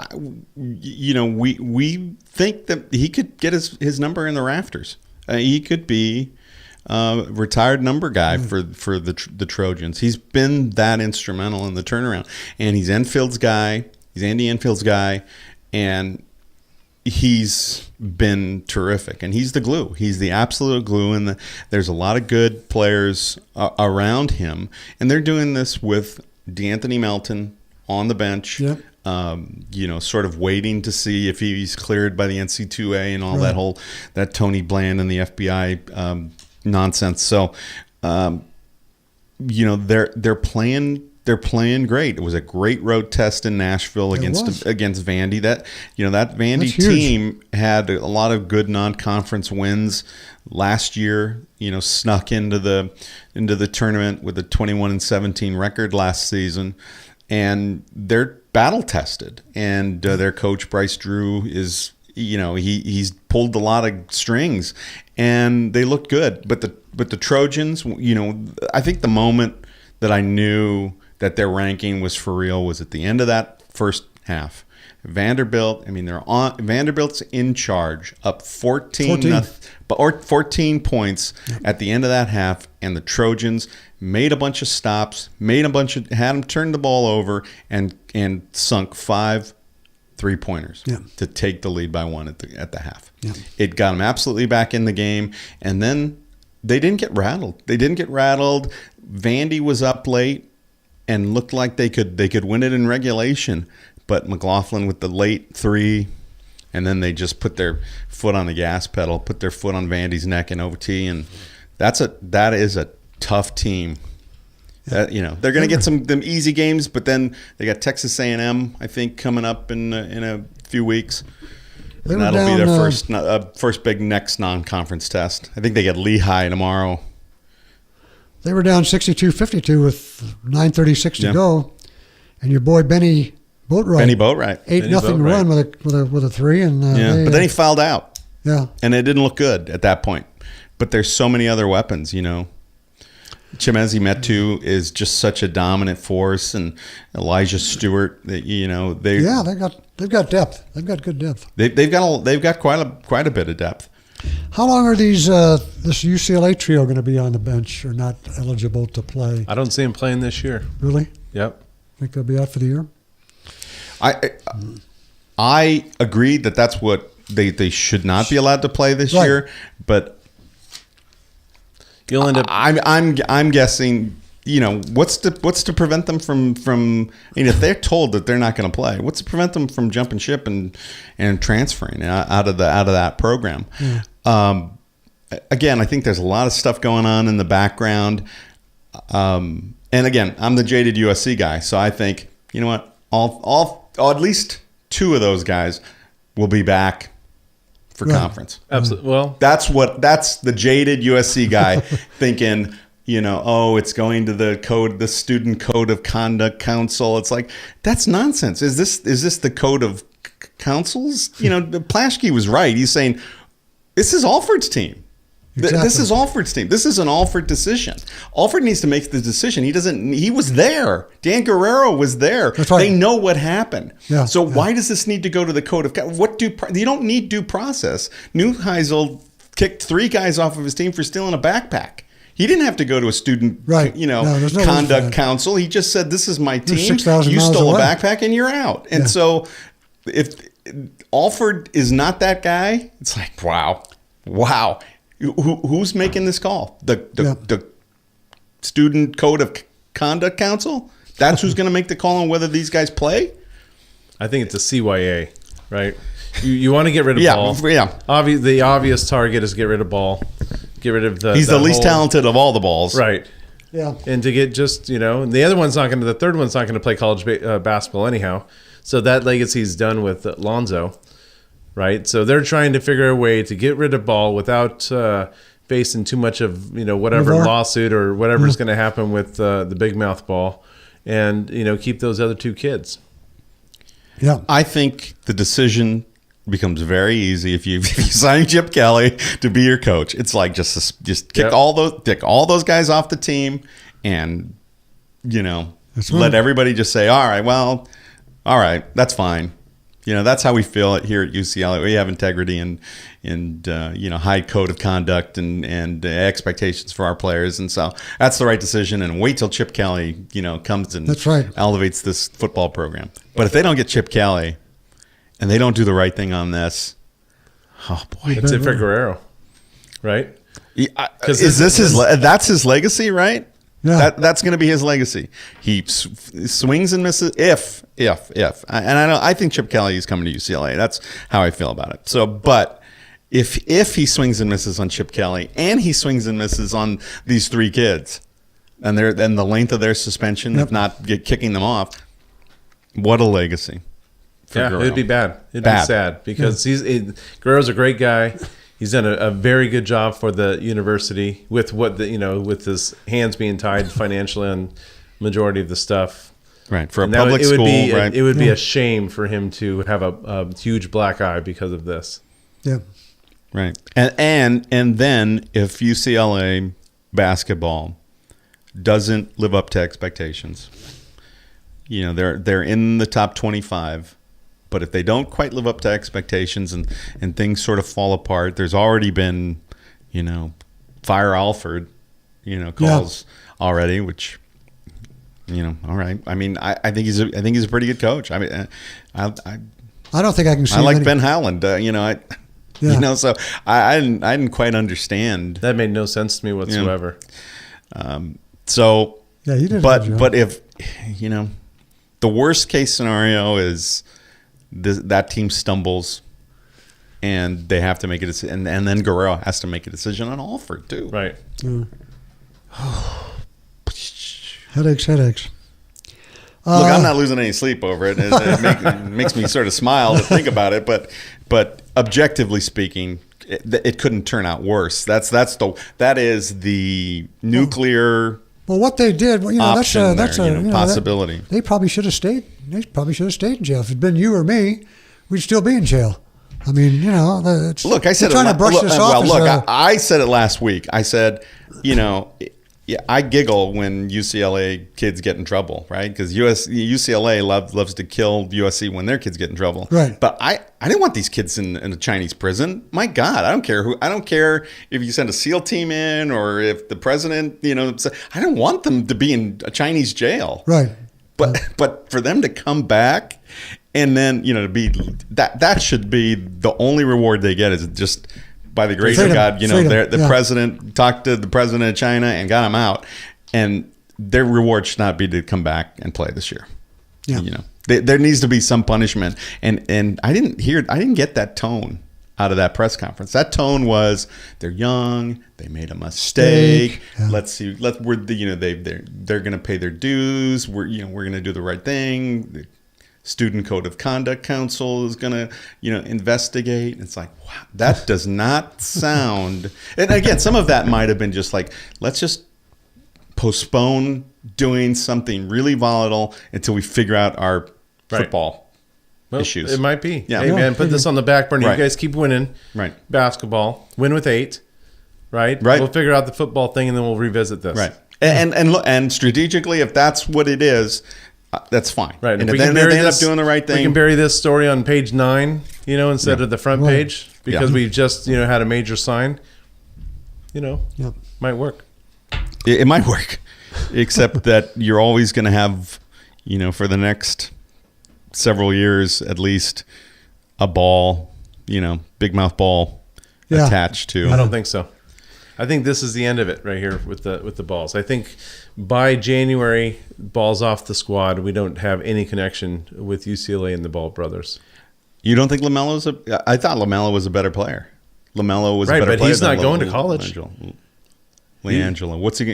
We think that he could get his number in the rafters. He could be retired number guy for the Trojans. He's been that instrumental in the turnaround, and he's Enfield's guy. He's Andy Enfield's guy, and he's been terrific, and he's the glue. He's the absolute glue, and there's a lot of good players around him, and they're doing this with DeAnthony Melton on the bench. Yep. Sort of waiting to see if he's cleared by the NC2A and all that Tony Bland and the FBI nonsense. So, they're playing. They're playing great. It was a great road test in Nashville against Vandy. That Vandy team had a lot of good non-conference wins last year. Snuck into the tournament with a 21-17 record last season, and they're battle tested. And their coach Bryce Drew is he's pulled a lot of strings, and they look good. But the Trojans, I think the moment that I knew that their ranking was for real was at the end of that first half. Vanderbilt's in charge, up 14 points at the end of that half, and the Trojans made a bunch of stops, had them turn the ball over, and sunk 5 3-pointers to take the lead by 1 at the half. Yeah. It got them absolutely back in the game, and then they didn't get rattled. Vandy was up late and looked like they could win it in regulation, but McLaughlin with the late 3, and then they just put their foot on the gas pedal, put their foot on Vandy's neck in OT, and that is a tough team. They're going to get them easy games, but then they got Texas A&M, I think, coming up in a few weeks. And that'll be their first big next non-conference test. I think they get Lehigh tomorrow. They were down 62-52 with 9:36 to go, and your boy Benny Boatwright. 8-0 run with a 3, and but then he fouled out. Yeah, and it didn't look good at that point. But there's so many other weapons, Chimezi Metu is just such a dominant force, and Elijah Stewart. They've got depth. They've got good depth. They've got quite a bit of depth. How long are these this UCLA trio going to be on the bench or not eligible to play? I don't see him playing this year. Really? Yep. Think they'll be out for the year? I agree that's what they should not be allowed to play this year, but you'll end up. I'm guessing. What's to prevent them from if they're told that they're not going to play, what's to prevent them from jumping ship and transferring out of that program? Yeah. Again, I think there's a lot of stuff going on in the background. And again, I'm the jaded USC guy, so I think what, all at least two of those guys will be back for conference. Absolutely. Well, that's the jaded USC guy thinking. It's going to the student code of conduct council. It's like, that's nonsense. Is this the code of councils? Plaschke was right. He's saying this is Alford's team. Exactly. This is Alford's team. This is an Alford decision. Alford needs to make the decision. He was there. Dan Guerrero was there. That's right. They know what happened. Yeah, so why does this need to go to the code of you don't need due process. Neuheisel kicked 3 guys off of his team for stealing a backpack. He didn't have to go to a student, conduct council. He just said, "This is my team. 6,000 you miles stole away. a backpack, and you're out." And so, if Alford is not that guy, it's like, wow. Who's making this call? The student code of conduct council? That's who's going to make the call on whether these guys play? I think it's a CYA, right? You want to get rid of Ball. Yeah. The obvious target is get rid of Ball. Get rid of he's the least talented of all the balls. Right. Yeah. And to get just, and the other one's the third one's not going to play college basketball anyhow. So that legacy's done with Lonzo, right? So they're trying to figure a way to get rid of Ball without facing too much of, whatever lawsuit or whatever's going to happen with the big mouth Ball and, keep those other 2 kids. Yeah. I think the decision becomes very easy if you sign Chip Kelly to be your coach. It's like just kick all those guys off the team, and let everybody just say, all right, that's fine. That's how we feel it here at UCLA. We have integrity and high code of conduct and expectations for our players, and so that's the right decision. And wait till Chip Kelly comes and elevates this football program. But if they don't get Chip Kelly and they don't do the right thing on this, oh boy, that's it for Guerrero, right? Is this that's his legacy, right? Yeah. That's going to be his legacy. He swings and misses. I think Chip Kelly is coming to UCLA. That's how I feel about it. So, but if he swings and misses on Chip Kelly and he swings and misses on these 3 kids, and the length of their suspension, if not kicking them off, what a legacy. Guerrero. It'd be bad. It'd be sad because Guerrero's a great guy. He's done a very good job for the university with with his hands being tied financially on majority of the stuff. Right, for a public school, right? It would be a shame for him to have a huge black eye because of this. Yeah. Right. And then if UCLA basketball doesn't live up to expectations, they're in the top 25. But if they don't quite live up to expectations and things sort of fall apart, there's already been, fire Alford, calls already, which, all right. I mean, I think he's a pretty good coach. I mean, I don't think I can see. I like Ben Howland. So I didn't quite understand. That made no sense to me whatsoever. So yeah, you did. But if the worst case scenario is that team stumbles, and they have to make a decision, and then Guerrero has to make a decision on Alford too. Right. Headaches. Look, I'm not losing any sleep over it. It makes me sort of smile to think about it. But objectively speaking, it couldn't turn out worse. That is the nuclear. Well, what they did, that's a possibility. They probably should have stayed. They probably should have stayed in jail. If it'd been you or me, we'd still be in jail. I mean, look, I said trying to brush this off. Well, look, I said it last week. I said, Yeah, I giggle when UCLA kids get in trouble, right? Because UCLA loves to kill USC when their kids get in trouble. Right. But I didn't want these kids in a Chinese prison. My God, I don't care if you send a SEAL team in or if the president, I don't want them to be in a Chinese jail. Right. But for them to come back and then, to be that should be the only reward they get is just by the grace of God, the president talked to the president of China and got him out, and their reward should not be to come back and play this year. Yeah. There needs to be some punishment, and I didn't get that tone out of that press conference. That tone was they're young, they made a mistake. Yeah. Let's see, they're going to pay their dues. We're going to do the right thing. The Student Code of Conduct Council is going to, investigate. It's like, wow, that does not sound. And again, some of that might have been just like, let's just postpone doing something really volatile until we figure out our football issues. It might be. Yeah. Hey, man, put this on the back burner. Right. You guys keep winning. Right. Basketball. Win with 8. Right. Right. We'll figure out the football thing and then we'll revisit this. Right. And strategically, if that's what it is, that's fine. Right. And if if they end up doing the right thing. We can bury this story on page 9, instead of the front page because we've just, had a major sign. Might work. It might work, except that you're always going to have, for the next several years at least, a ball, big mouth ball attached to. I don't think so. I think this is the end of it right here with the balls. I think by January, balls off the squad. We don't have any connection with UCLA and the Ball brothers. You don't think LaMelo's I thought LaMelo was a better player. LaMelo was a better player. Right, but he's not going to college. LiAngelo. What's he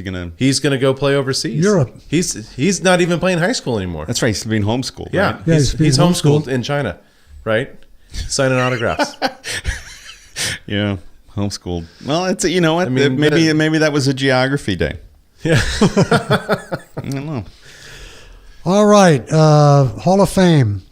gonna? He's gonna go play overseas. Europe. He's not even playing high school anymore. That's right. He's being homeschooled. Yeah, right? he's being homeschooled in China, right? Signing autographs. Yeah, homeschooled. Well, it's what? I mean, maybe that was a geography day. Yeah. I don't know. All right. Hall of Fame.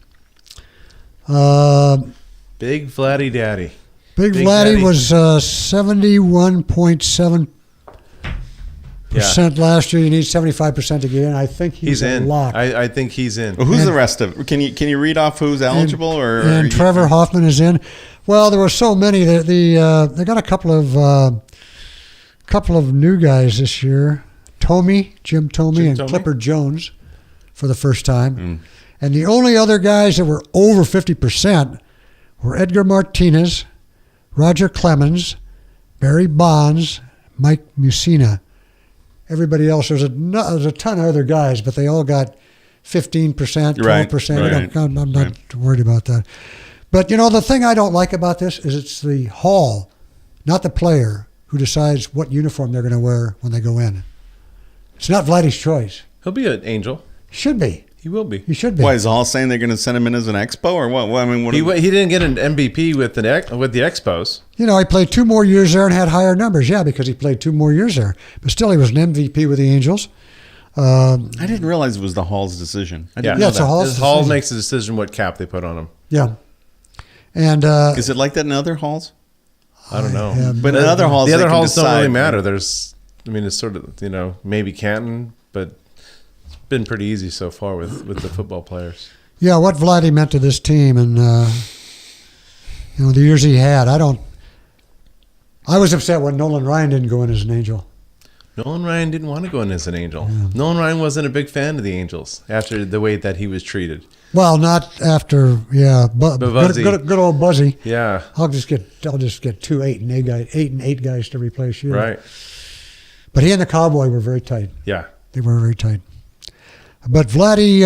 Big Vladdy Daddy. Big Vladdy was 71.7% last year. You need 75% to get in. I think he's a in. lock. I think he's in. Well, who's the rest of? Can you read off who's eligible and Trevor Hoffman is in. Well, there were so many that they got a couple of new guys this year. Jim Tomey, and Clipper Jones for the first time. And the only other guys that were over 50% were Edgar Martinez, Roger Clemens, Barry Bonds, Mike Mussina. Everybody else, there's a ton of other guys, but they all got 15%, 12%. I'm not worried about that. But, the thing I don't like about this is it's the hall, not the player, who decides what uniform they're going to wear when they go in. It's not Vladdy's choice. He''ll be an Angel. Should be. He will be. He should be. Why is the Hall saying they're going to send him in as an Expo or what? Well, I mean, he didn't get an MVP with the Expos. He played 2 more years there and had higher numbers. Yeah, because he played 2 more years there. But still, he was an MVP with the Angels. I didn't realize it was the Hall's decision. It's a Hall's decision. Hall makes the decision what cap they put on him. Yeah. And is it like that in other halls? I don't know. But in other halls, the other halls decide, don't really matter. It's sort of, maybe Canton, but it's been pretty easy so far with the football players. Yeah, what Vladdy meant to this team and, the years he had. I was upset when Nolan Ryan didn't go in as an Angel. Nolan Ryan didn't want to go in as an Angel. Yeah. Nolan Ryan wasn't a big fan of the Angels after the way that he was treated. Well, not after, but good old Buzzy. Yeah, I'll just get 2 8 and 8 guys to replace you. Right. But he and the Cowboy were very tight. Yeah, they were very tight. But Vladdy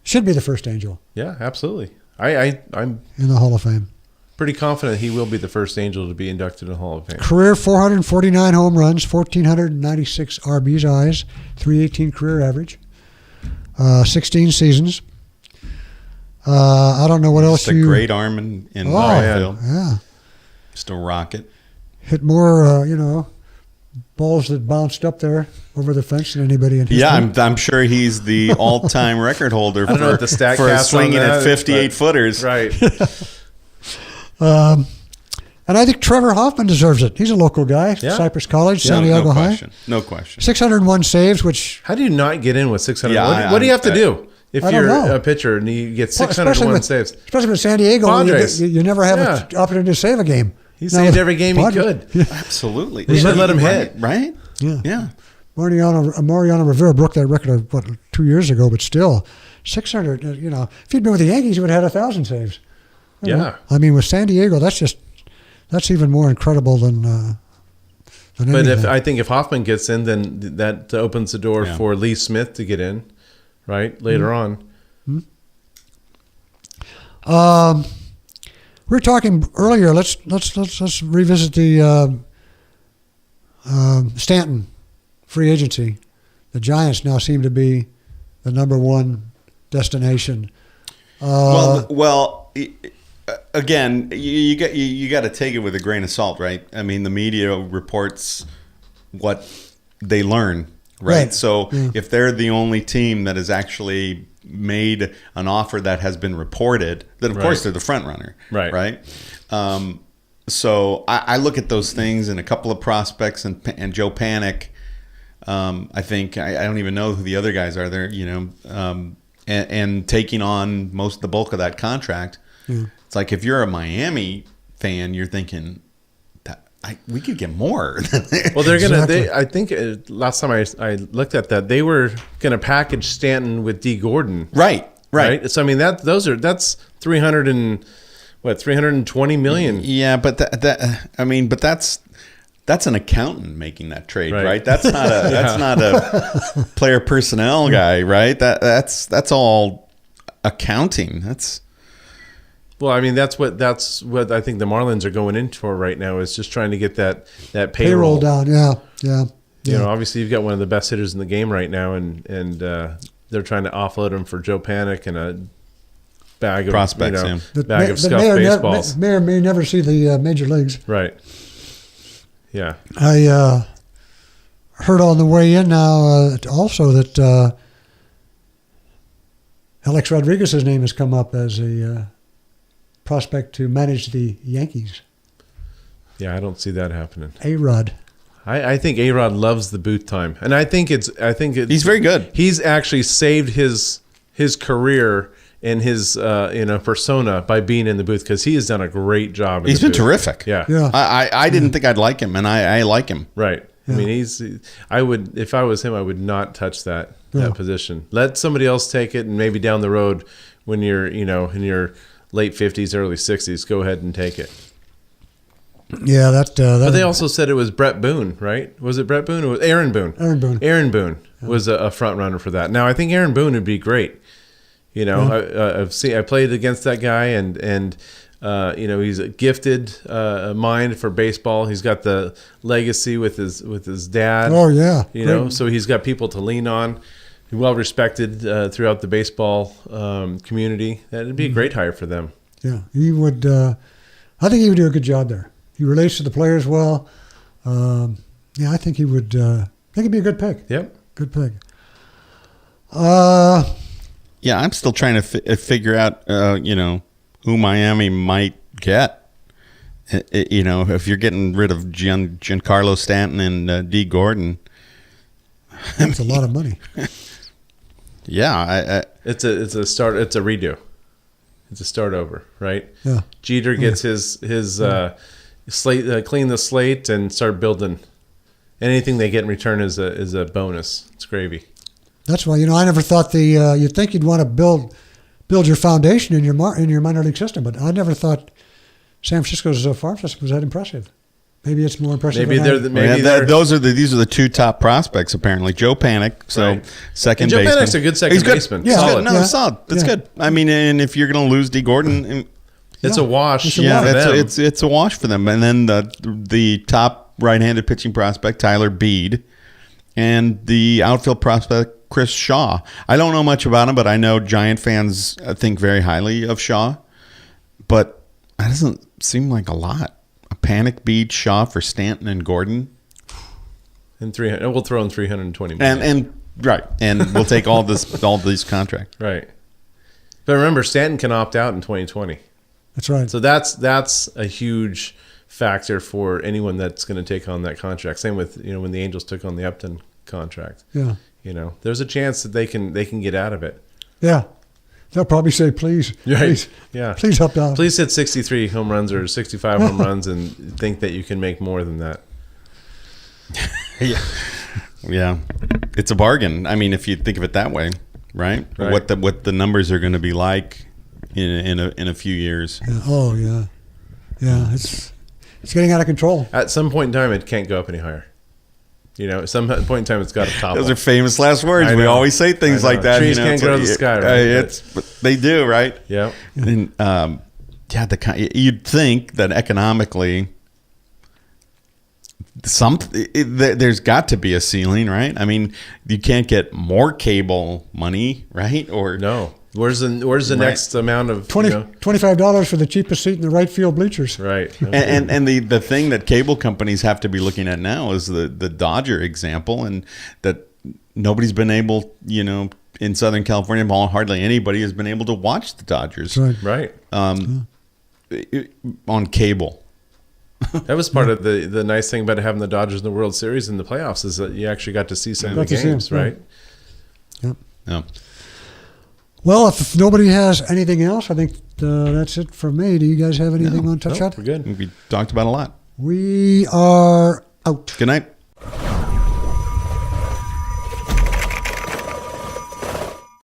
should be the first Angel. Yeah, absolutely. I'm in the Hall of Fame. Pretty confident he will be the first Angel to be inducted in the Hall of Fame. Career 449 home runs, 1,496 RBIs, 318 career average, 16 seasons. I don't know what else a great arm in right field. Yeah. Just a rocket. Hit more, balls that bounced up there over the fence than anybody in history. Yeah, I'm sure he's the all-time record holder for swinging at 58 footers. Right. And I think Trevor Hoffman deserves it. He's a local guy, Yeah. Cypress College, Yeah, San Diego no High. question. No question. 601 saves, which How do you not get in with 600? Yeah, What do you have to do if I don't you're know. a pitcher and you get especially 601 saves? Especially with San Diego, where Padres. you never have Yeah. an opportunity to save a game. He Now, saved every game he could. Absolutely. They should let him hit. Right? Yeah. Yeah. Mariano Rivera broke that record, 2 years ago, but still, 600, if he'd been with the Yankees, he would have had 1,000 saves. You know? Yeah. I mean, with San Diego, that's even more incredible than But anything. I think if Hoffman gets in, then that opens the door Yeah. for Lee Smith to get in, right, later on. We were talking earlier. Let's revisit the Stanton free agency. The Giants now seem to be the number one destination. Again, you got to take it with a grain of salt, right? I mean, the media reports what they learn, right? Right. So Yeah. if they're the only team that has actually made an offer that has been reported, then of course Right. they're the front runner, Right. Right. So I look at those things and a couple of prospects and Joe Panic. I think I don't even know who the other guys are there, and taking on the bulk of that contract. Yeah. It's like if you're a Miami fan, you're thinking that we could get more. Well, they're gonna. Exactly. I think last time I looked at that, they were gonna package Stanton with D. Gordon, right. So I mean that's 320 million. Yeah, but that's an accountant making that trade, Right. right? That's not a that's not a player personnel guy, right? That's all accounting. Well, I mean that's what I think the Marlins are going in for right now is just trying to get that Payroll down. Yeah. You know, obviously you've got one of the best hitters in the game right now, and they're trying to offload him for Joe Panic and a bag of Prospects, bag of scuffed baseballs. May or may never see the major leagues. Right. Yeah. I heard on the way in now also that Alex Rodriguez's name has come up as a prospect to manage the Yankees. Yeah, I don't see that happening. A-Rod. I think A-Rod loves the booth time, and I think it's He's very good. He's actually saved his career and his persona by being in the booth because he has done a great job. He's been terrific. Yeah. I didn't think I'd like him, and I like him. Right. Yeah. I mean, I would, if I was him, I would not touch that position. Let somebody else take it, and maybe down the road, when you're in your late 50s, early 60s, go ahead and take it. Yeah, that. But they also said it was Brett Boone, right? Was it Brett Boone? Or was Aaron Boone? Aaron Boone. Was a front runner for that. Now I think Aaron Boone would be great. I played against that guy, and he's a gifted mind for baseball. He's got the legacy with his dad. Oh yeah. So he's got people to lean on. Well respected throughout the baseball community. That'd be a great hire for them. Yeah, he would. I think he would do a good job there. He relates to the players well. I think he would. I think he'd be a good pick. Yep. Good pick. Yeah, I'm still trying to figure out, who Miami might get. If you're getting rid of Giancarlo Stanton and D. Gordon, That's a lot of money. yeah, It's a start. It's a redo. It's a start over, right? Yeah. Jeter gets his slate, clean the slate, and start building. Anything they get in return is a bonus. It's gravy. That's why I never thought you'd think you'd want to build your foundation in your minor league system, but I never thought San Francisco's farm system was that impressive. Maybe it's more impressive. These are the two top prospects apparently. Joe Panic, Right. second And Joe baseman. Panic's a good second He's good. baseman. He's Solid. good. No, Yeah. solid. That's Yeah. good. I mean, and if you're going to lose D. Gordon, It's a wash. It's a for wash. them. it's a wash for them. And then the top right-handed pitching prospect Tyler Beede, and the outfield prospect Chris Shaw. I don't know much about him, but I know Giant fans think very highly of Shaw. But that doesn't seem like a lot. A Panic, Beede, Shaw for Stanton and Gordon, And we'll throw in 320 million. and right, and we'll take all these contracts. Right. But remember, Stanton can opt out in 2020. That's right. So that's a huge factor for anyone that's going to take on that contract. Same with when the Angels took on the Upton contract. Yeah. There's a chance that they can get out of it. Yeah. They'll probably say, please, Right. please, Yeah. please help out. Please hit 63 home runs or 65 home runs and think that you can make more than that. Yeah, it's a bargain. I mean, if you think of it that way, right? Right. What the numbers are going to be like in a few years. Yeah. Oh, yeah. Yeah, it's getting out of control. At some point in time, it can't go up any higher. At some point in time, it's got to topple. Those are famous last words. I We know. always say things I know. like that. Trees can't grow to the sky, right? But they do, right? Yeah. And you'd think that economically, there's got to be a ceiling, right? I mean, you can't get more cable money, right? Or No. Where's the next amount of $25 for the cheapest seat in the right field bleachers. Right. And the thing that cable companies have to be looking at now is the Dodger example, and that nobody's been able, in Southern California, hardly anybody has been able to watch the Dodgers Right. on cable. That was part of the nice thing about having the Dodgers in the World Series in the playoffs is that you actually got to see some of the games, right? Yep. Yeah. Well, if nobody has anything else, I think that's it for me. Do you guys have anything on touch No, on? we're good. We talked about a lot. We are out. Good night.